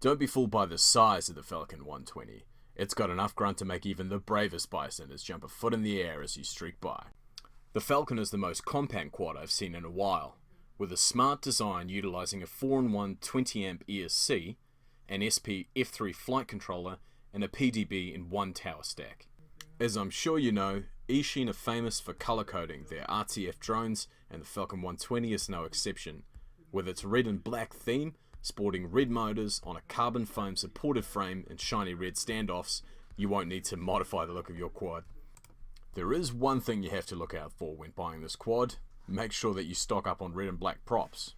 Don't be fooled by the size of the Falcon 120. It's got enough grunt to make even the bravest bystanders jump a foot in the air as you streak by. The Falcon is the most compact quad I've seen in a while, with a smart design utilising a 4-in-1 20-amp ESC, an SP F3 flight controller, and a PDB in one tower stack. As I'm sure you know, Eachine are famous for colour coding their RTF drones, and the Falcon 120 is no exception. With its red and black theme, sporting red motors on a carbon foam supported frame and shiny red standoffs, you won't need to modify the look of your quad. There is one thing you have to look out for when buying this quad: make sure that you stock up on red and black props.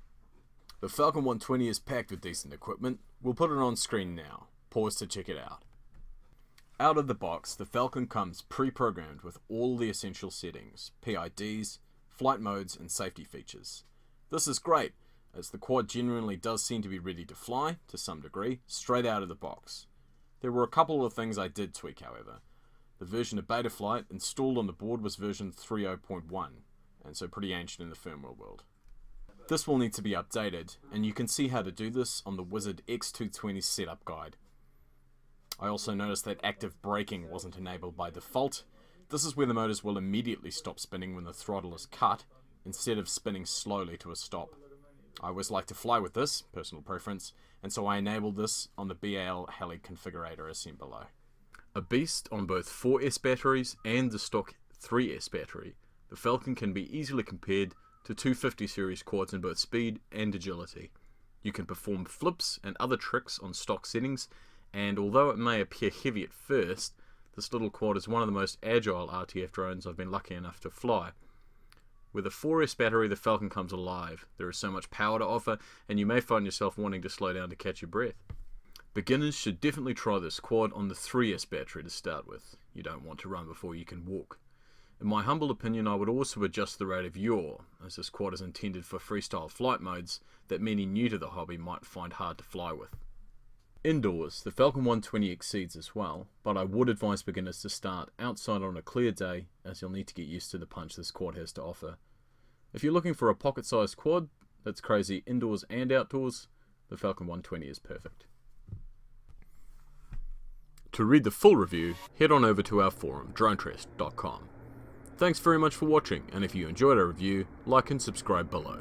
The Falcon 120 is packed with decent equipment. We'll put it on screen now. Pause to check it out. Out of the box, the Falcon comes pre-programmed with all the essential settings, PIDs, flight modes and safety features. This is great, as the quad genuinely does seem to be ready to fly, to some degree, straight out of the box. There were a couple of things I did tweak, however. The version of Betaflight installed on the board was version 3.0.1, and so pretty ancient in the firmware world. This will need to be updated, and you can see how to do this on the Wizard X220 setup guide. I also noticed that active braking wasn't enabled by default. This is where the motors will immediately stop spinning when the throttle is cut, instead of spinning slowly to a stop. I always like to fly with this, personal preference, and so I enabled this on the BAL Heli configurator as seen below. A beast on both 4S batteries and the stock 3S battery, the Falcon can be easily compared to 250 series quads in both speed and agility. You can perform flips and other tricks on stock settings, and although it may appear heavy at first, this little quad is one of the most agile RTF drones I've been lucky enough to fly. With a 4S battery, the Falcon comes alive. There is so much power to offer, and you may find yourself wanting to slow down to catch your breath. Beginners should definitely try this quad on the 3S battery to start with. You don't want to run before you can walk. In my humble opinion, I would also adjust the rate of yaw, as this quad is intended for freestyle flight modes that many new to the hobby might find hard to fly with. Indoors, the Falcon 120 exceeds as well, but I would advise beginners to start outside on a clear day, as you'll need to get used to the punch this quad has to offer. If you're looking for a pocket-sized quad that's crazy indoors and outdoors, the Falcon 120 is perfect. To read the full review, head on over to our forum, dronetrest.com. Thanks very much for watching, and if you enjoyed our review, like and subscribe below.